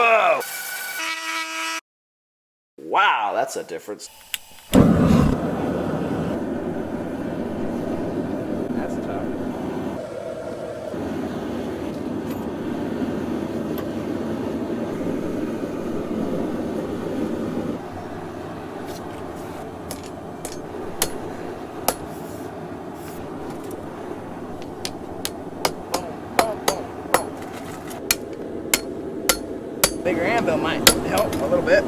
Whoa! Wow, that's a difference. That's tough. Bigger anvil might help a little bit.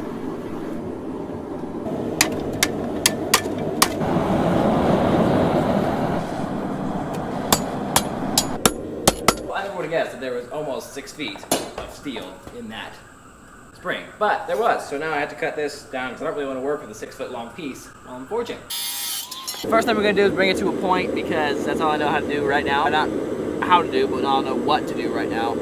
Well, I never would have guessed that there was almost 6 feet of steel in that spring, but there was. So now I have to cut this down because I don't really want to work with a 6-foot long piece while I'm forging. The first thing we're going to do is bring it to a point because that's all I know how to do right now. Not how to do, but I don't know what to do right now.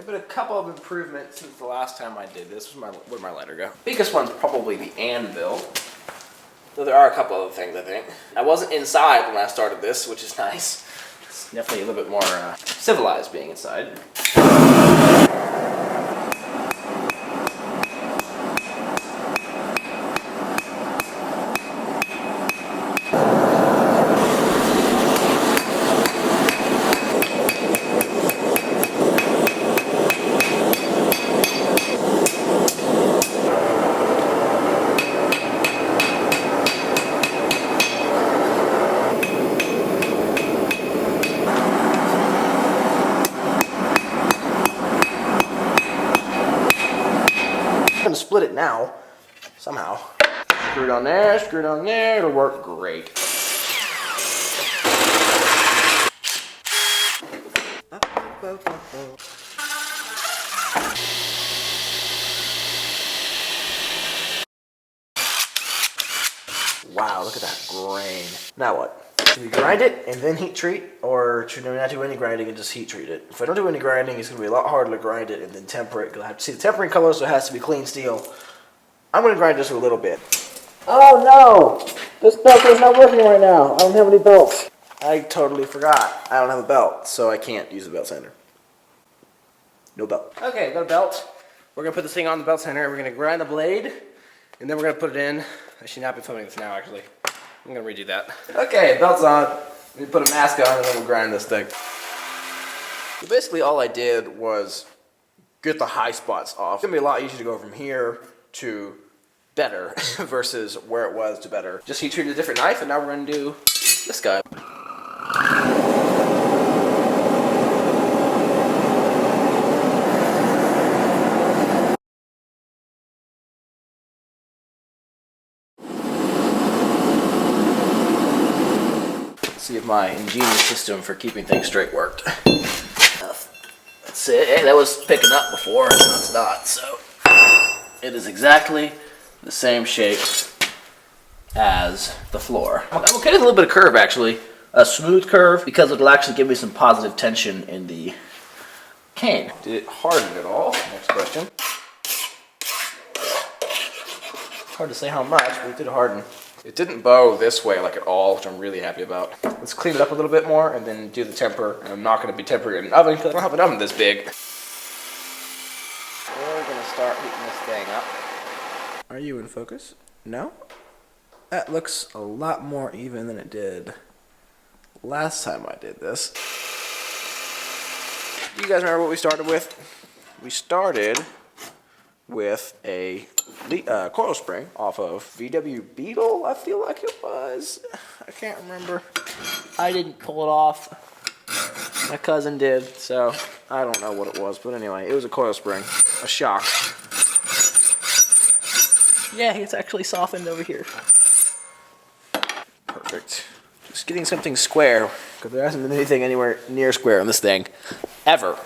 A couple of improvements since the last time I did this. Where'd my lighter go? Biggest one's probably the anvil. Though there are a couple other things, I think. I wasn't inside when I started this, which is nice. It's definitely a little bit more civilized being inside. I'm gonna split it now, somehow. Screw it on there, it'll work great. Wow, look at that grain. Now what? Should we grind it and then heat treat, or should we not do any grinding and just heat treat it? If I don't do any grinding, it's going to be a lot harder to grind it and then temper it, because I have to see the tempering color, so it has to be clean steel. I'm going to grind just a little bit. Oh no! This belt is not working right now. I don't have any belts. I totally forgot. I don't have a belt, so I can't use the belt sander. No belt. Okay, got a belt. We're going to put this thing on the belt sander, we're going to grind the blade, and then we're going to put it in. I should not be filming this now, actually. I'm going to redo that. Okay, belt's on. We put a mask on and then we'll grind this thing. So basically all I did was get the high spots off. It's going to be a lot easier to go from here to better versus where it was to better. Just heat treated a different knife, and now we're going to do this guy. See if my ingenious system for keeping things straight worked. That's it. Hey, that was picking up before, and now it's not. So it is exactly the same shape as the floor. I'm okay with a little bit of curve, actually. A smooth curve, because it'll actually give me some positive tension in the cane. Did it harden at all? Next question. Hard to say how much, but it did harden. It didn't bow this way like at all, which I'm really happy about. Let's clean it up a little bit more and then do the temper. And I'm not going to be tempering in an oven because I don't have an oven this big. We're going to start heating this thing up. Are you in focus? No? That looks a lot more even than it did last time I did this. Do you guys remember what we started with? We started with a coil spring off of VW Beetle, I feel like it was. I can't remember. I didn't pull it off. My cousin did, so I don't know what it was. But anyway, it was a coil spring, a shock. Yeah, it's actually softened over here. Perfect. Just getting something square, because there hasn't been anything anywhere near square on this thing, ever.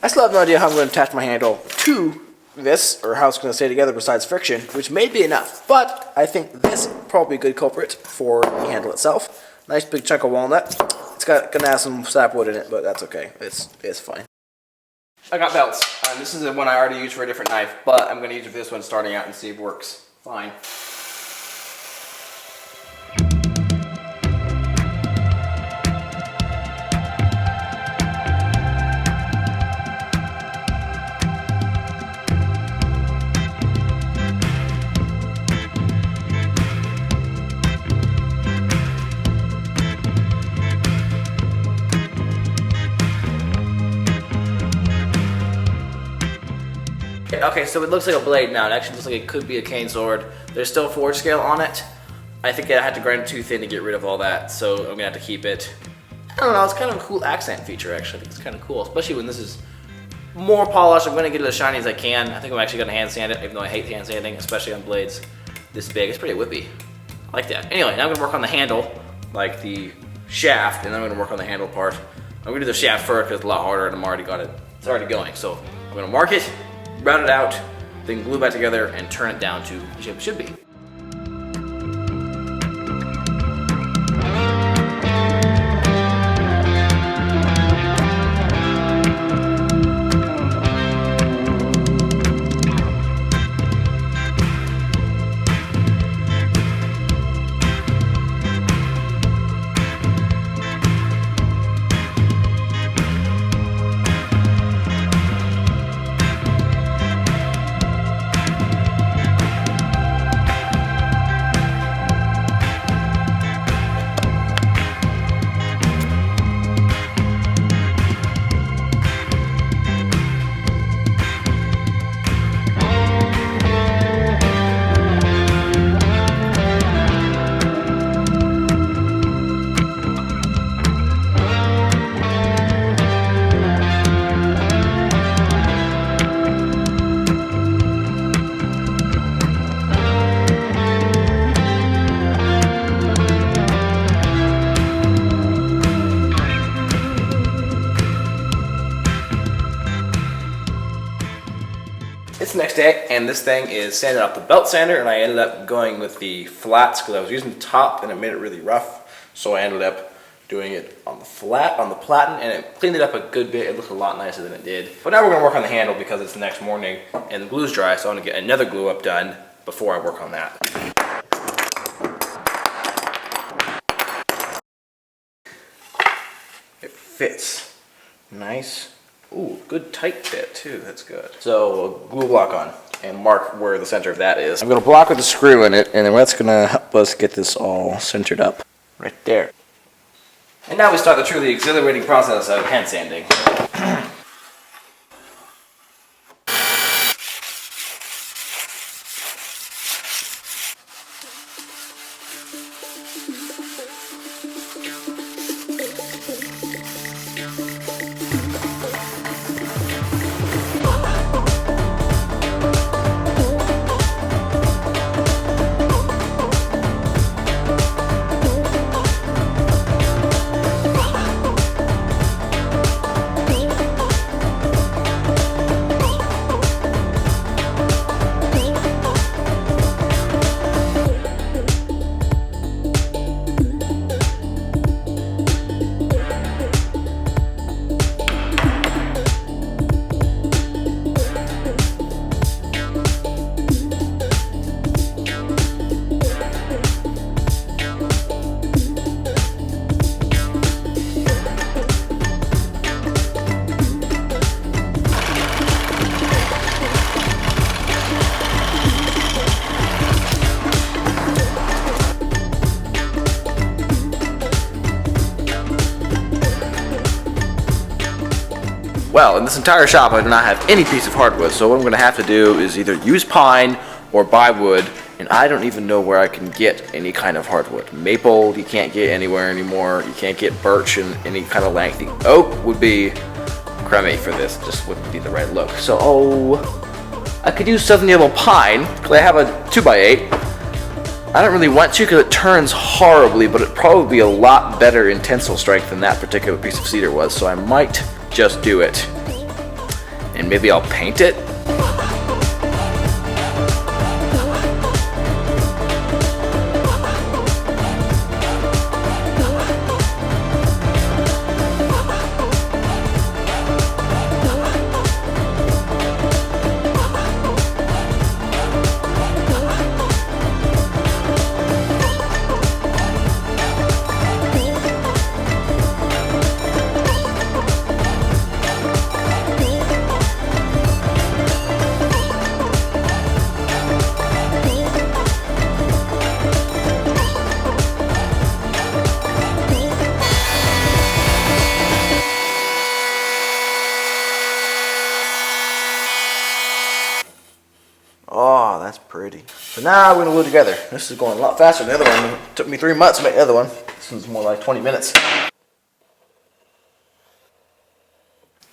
I still have no idea how I'm going to attach my handle to this, or how it's going to stay together besides friction, which may be enough. But I think this is probably a good culprit for the handle itself. Nice big chunk of walnut. It's gonna have some sapwood in it, but that's okay. It's fine. I got belts. This is the one I already used for a different knife, but I'm going to use it for this one starting out and see if it works fine. Okay, so it looks like a blade now. It actually looks like it could be a cane sword. There's still a forge scale on it. I think I had to grind it too thin to get rid of all that, so I'm gonna have to keep it. I don't know, it's kind of a cool accent feature actually. I think it's kind of cool, especially when this is more polished. I'm gonna get it as shiny as I can. I think I'm actually gonna hand sand it, even though I hate hand sanding, especially on blades this big. It's pretty whippy. I like that. Anyway, now I'm gonna work on the handle, like the shaft, and then I'm gonna work on the handle part. I'm gonna do the shaft first because it's a lot harder and it's already going. So I'm gonna mark it, route it out, then glue back together and turn it down to the shape it should be. It's the next day, and this thing is sanded off the belt sander, and I ended up going with the flats because I was using the top and it made it really rough. So I ended up doing it on the flat, on the platen, and it cleaned it up a good bit. It looked a lot nicer than it did. But now we're gonna work on the handle because it's the next morning and the glue's dry, so I wanna get another glue up done before I work on that. It fits. Nice. Ooh, good tight fit too, that's good. So glue block on and mark where the center of that is. I'm gonna block with a screw in it, and then that's gonna help us get this all centered up. Right there. And now we start the truly exhilarating process of hand sanding. Well, in this entire shop I do not have any piece of hardwood, so what I'm going to have to do is either use pine or buy wood, and I don't even know where I can get any kind of hardwood. Maple you can't get anywhere anymore, you can't get birch in any kind of length. The oak would be crummy for this, just wouldn't be the right look. So, I could use Southern Yellow Pine, because I have a 2x8. I don't really want to because it turns horribly, but it'd probably be a lot better in tensile strength than that particular piece of cedar was, so I might just do it. And maybe I'll paint it. now we're gonna glue it together. This is going a lot faster than the other one. It took me 3 months to make the other one. This one's more like 20 minutes.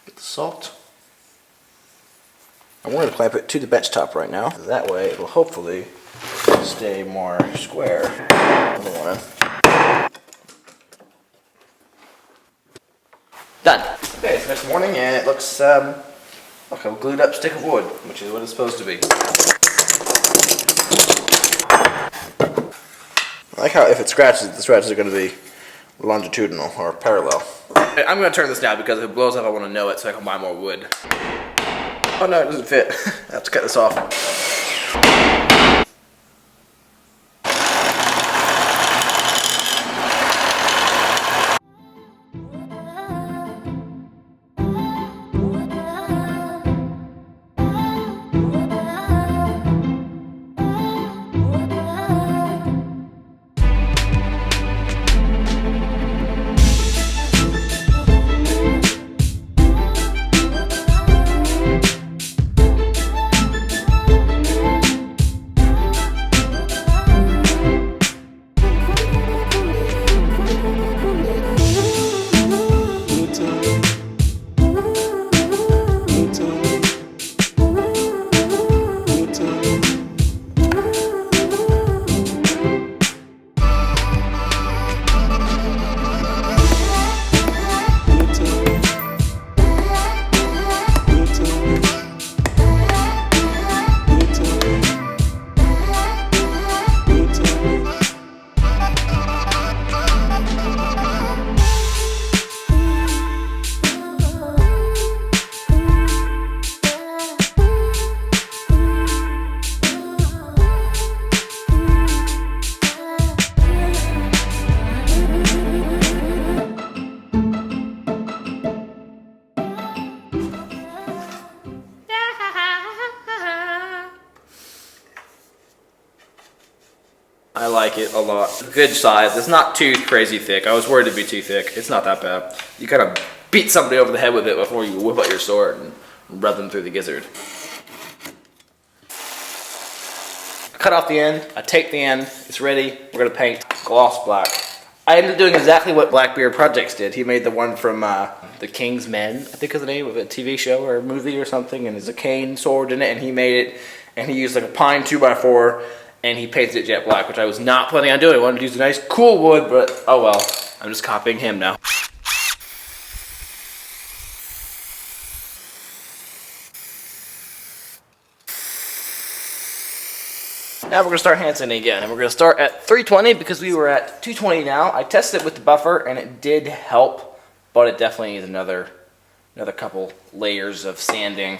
Get the salt. I'm going to clamp it to the bench top right now. That way it will hopefully stay more square. Done. Okay, it's next morning and it looks like a glued up stick of wood, which is what it's supposed to be. I like how if it scratches, the scratches are going to be longitudinal or parallel. I'm going to turn this down because if it blows up I want to know it so I can buy more wood. Oh no, it doesn't fit. I have to cut this off. I like it a lot. Good size. It's not too crazy thick. I was worried it'd be too thick. It's not that bad. You kind of beat somebody over the head with it before you whip out your sword and rub them through the gizzard. I cut off the end. I take the end. It's ready. We're going to paint gloss black. I ended up doing exactly what Blackbeard Projects did. He made the one from The King's Men, I think is the name of a TV show or a movie or something, and there's a cane sword in it, and he made it, and he used like a pine 2x4, and he painted it jet black, which I was not planning on doing. I wanted to use a nice cool wood, but oh well. I'm just copying him now. Now we're going to start hand sanding again, and we're going to start at 320 because we were at 220 now. I tested it with the buffer, and it did help, but it definitely needs another couple layers of sanding.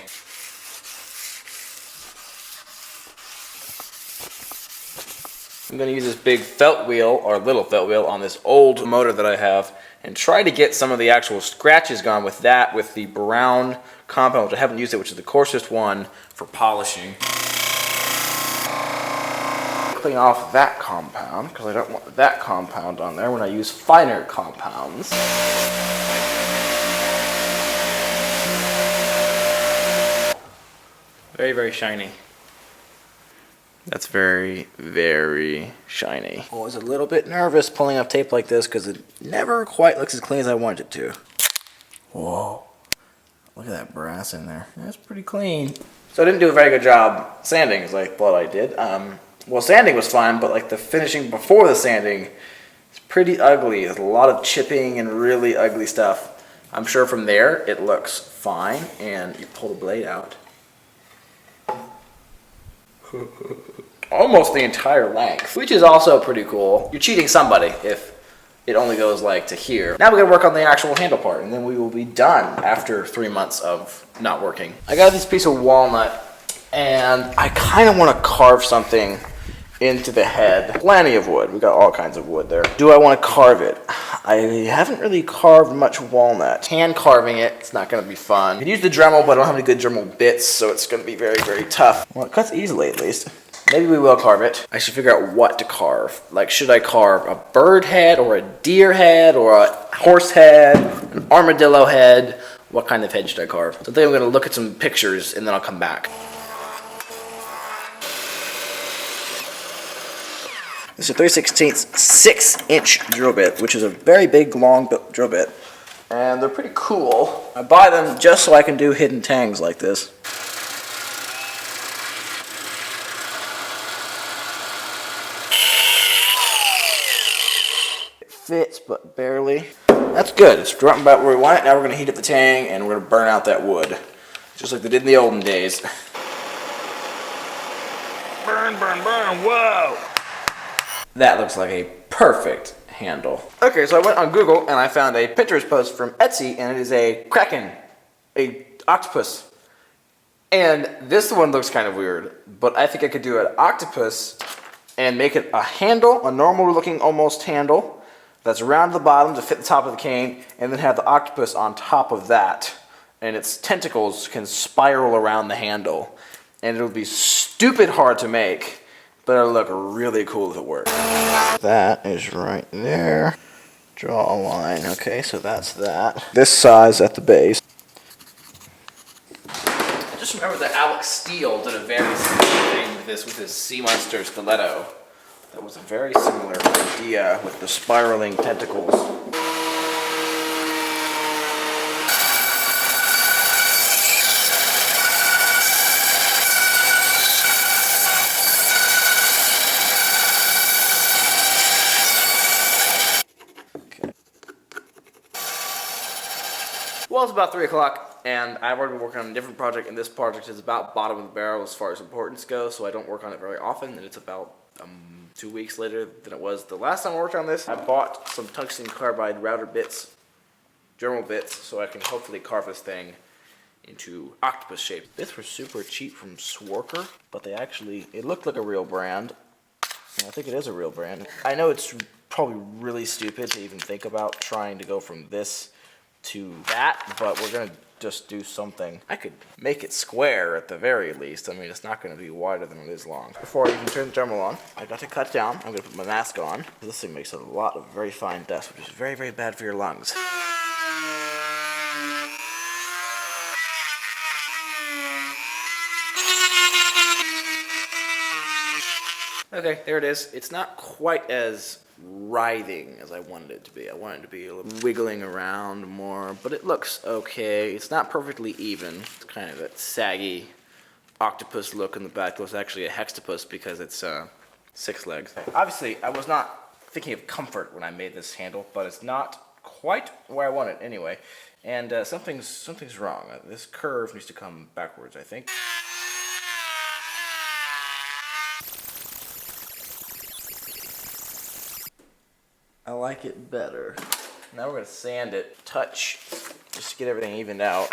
I'm going to use this big felt wheel, or little felt wheel, on this old motor that I have and try to get some of the actual scratches gone with that, with the brown compound, which I haven't used it, which is the coarsest one for polishing. Clean off that compound, because I don't want that compound on there when I use finer compounds. Very, very shiny. That's very, very shiny. I was a little bit nervous pulling up tape like this because it never quite looks as clean as I want it to. Whoa. Look at that brass in there. That's pretty clean. So I didn't do a very good job sanding as I thought I did. Well, sanding was fine, but like the finishing before the sanding is pretty ugly. There's a lot of chipping and really ugly stuff. I'm sure from there it looks fine, and you pull the blade out. Almost the entire length, which is also pretty cool. You're cheating somebody if it only goes like to here. Now we're gonna work on the actual handle part, and then we will be done after 3 months of not working. I got this piece of walnut, and I kind of want to carve something into the head. Plenty of wood. We got all kinds of wood there. Do I want to carve it? I haven't really carved much walnut. Hand carving it, it's not going to be fun. I could use the Dremel, but I don't have any good Dremel bits, so it's going to be very, very tough. Well, it cuts easily at least. Maybe we will carve it. I should figure out what to carve. Like, should I carve a bird head, or a deer head, or a horse head, an armadillo head? What kind of head should I carve? So I think I'm going to look at some pictures, and then I'll come back. This is a 3/16 6-inch drill bit, which is a very big, long drill bit. And they're pretty cool. I buy them just so I can do hidden tangs like this. It fits, but barely. That's good. It's dropping about where we want it. Now we're going to heat up the tang, and we're going to burn out that wood. Just like they did in the olden days. Burn, burn, burn, whoa! That looks like a perfect handle. Okay, so I went on Google and I found a Pinterest post from Etsy, and it is a Kraken, a octopus. And this one looks kind of weird, but I think I could do an octopus and make it a handle, a normal looking almost handle, that's round to the bottom to fit the top of the cane, and then have the octopus on top of that. And its tentacles can spiral around the handle. And it'll be stupid hard to make, but it'll look really cool if it works. That is right there. Draw a line. Okay, so that's that. This size at the base. I just remember that Alex Steele did a very similar thing with this with his Sea Monster stiletto. That was a very similar idea with the spiraling tentacles. Well, it's about 3 o'clock, and I've already been working on a different project, and this project is about bottom of the barrel as far as importance goes, so I don't work on it very often, and it's about 2 weeks later than it was the last time I worked on this. I bought some tungsten carbide router bits, Dremel bits, so I can hopefully carve this thing into octopus shape. Bits were super cheap from Swarker, but they actually, it looked like a real brand, and I think it is a real brand. I know it's probably really stupid to even think about trying to go from this to that, but we're gonna just do something. I could make it square at the very least. I mean, it's not gonna be wider than it is long. Before I even turn the Dremel on, I got to cut down. I'm gonna put my mask on. This thing makes a lot of very fine dust, which is very, very bad for your lungs. Okay, there it is. It's not quite as writhing as I wanted it to be. I wanted it to be a little wiggling around more, but it looks okay. It's not perfectly even. It's kind of that saggy octopus look in the back. It's actually a hextopus because it's 6 legs. Obviously, I was not thinking of comfort when I made this handle, but it's not quite where I want it anyway. And something's wrong. This curve needs to come backwards, I think. I like it better. Now we're gonna sand it, touch, just to get everything evened out.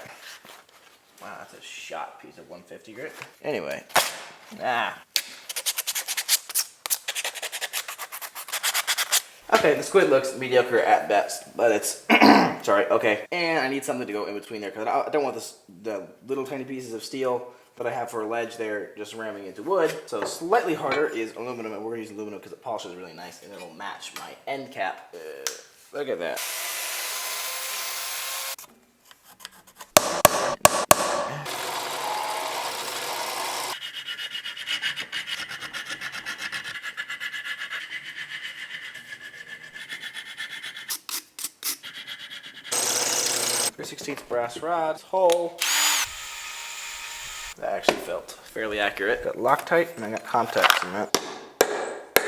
Wow, that's a shot piece of 150 grit. Anyway, Okay, the squid looks mediocre at best, but it's, sorry, okay. And I need something to go in between there, because I don't want the little tiny pieces of steel that I have for a ledge there just ramming into wood. So slightly harder is aluminum, and we're gonna use aluminum because it polishes really nice, and it'll match my end cap. Look at that. .3/16 brass rods, hole. That actually felt fairly accurate. Got Loctite and I got contact cement.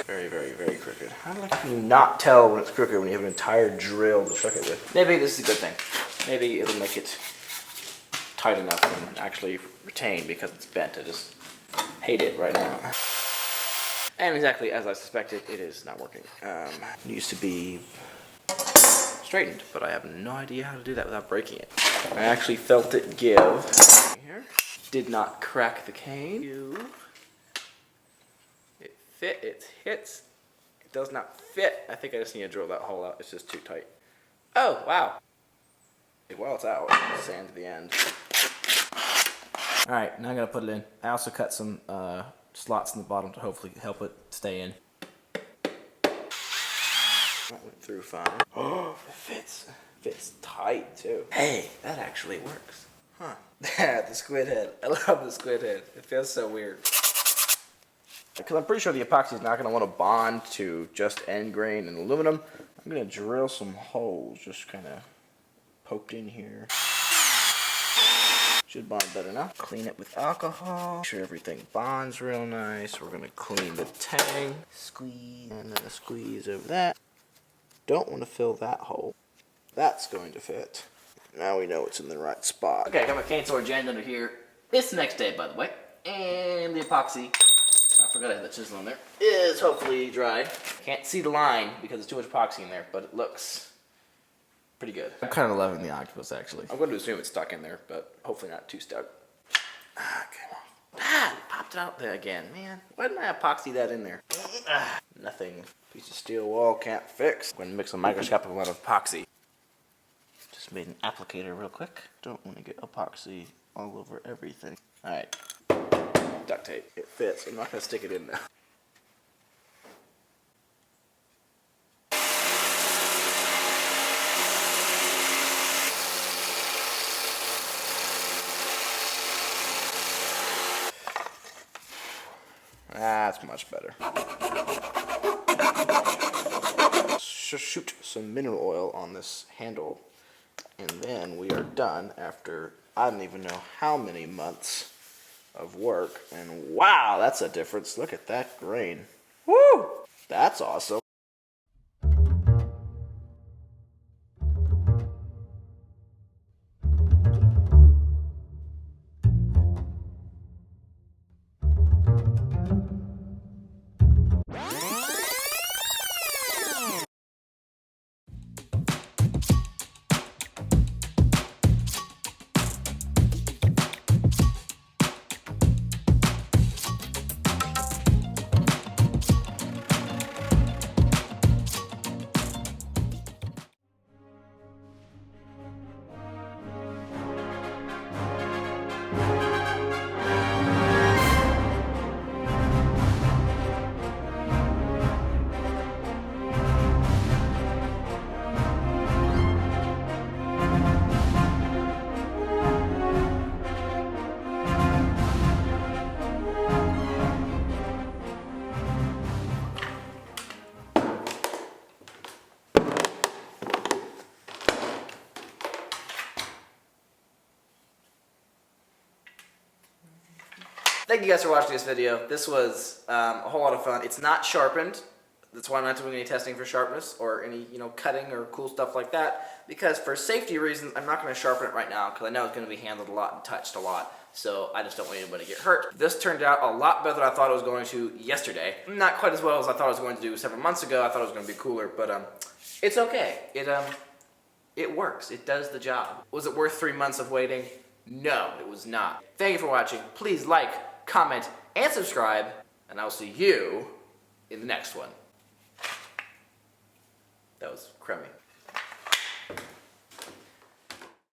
Very, very, very crooked. How do you not tell when it's crooked when you have an entire drill to chuck it with? Maybe this is a good thing. Maybe it'll make it tight enough and actually retain because it's bent. I just hate it right now. And exactly as I suspected, it is not working. It used to be straightened, but I have no idea how to do that without breaking it. I actually felt it give. Here. Did not crack the cane. It fit, it hits. It does not fit. I think I just need to drill that hole out. It's just too tight. Oh, wow. While it's out, sand to the end. All right, now I'm gonna put it in. I also cut some slots in the bottom to hopefully help it stay in. That went through fine. Oh, it fits. Fits tight too. Hey, that actually works. Huh. The squid head. I love the squid head. It feels so weird. Because I'm pretty sure the epoxy is not going to want to bond to just end grain and aluminum, I'm going to drill some holes, just kind of poked in here. Should bond better now. Clean it with alcohol. Make sure everything bonds real nice. We're going to clean the tang. Squeeze, and then a squeeze over that. Don't want to fill that hole. That's going to fit. Now we know it's in the right spot. Okay, I got my cane saw jammed under here. It's the next day, by the way. And the epoxy, I forgot I had the chisel on there, is hopefully dry. Can't see the line because there's too much epoxy in there, but it looks pretty good. I'm kind of loving the octopus, actually. I'm going to assume it's stuck in there, but hopefully not too stuck. Come on. It popped it out there again, man. Why didn't I epoxy that in there? Nothing. Piece of steel wall can't fix. I'm going to mix a microscopic amount of epoxy. Just made an applicator real quick. Don't want to get epoxy all over everything. Alright. Duct tape. It fits. I'm not going to stick it in now. That's much better. Shoot some mineral oil on this handle, and then we are done after I don't even know how many months of work. And wow, that's a difference. Look at that grain. Woo! That's awesome. Thank you guys for watching this video. This was a whole lot of fun. It's not sharpened. That's why I'm not doing any testing for sharpness or any, cutting or cool stuff like that. Because for safety reasons, I'm not going to sharpen it right now because I know it's going to be handled a lot and touched a lot. So I just don't want anybody to get hurt. This turned out a lot better than I thought it was going to yesterday. Not quite as well as I thought it was going to do several months ago. I thought it was going to be cooler, but it's okay. It works. It does the job. Was it worth 3 months of waiting? No, it was not. Thank you for watching. Please like, comment, and subscribe, and I'll see you in the next one. That was crummy.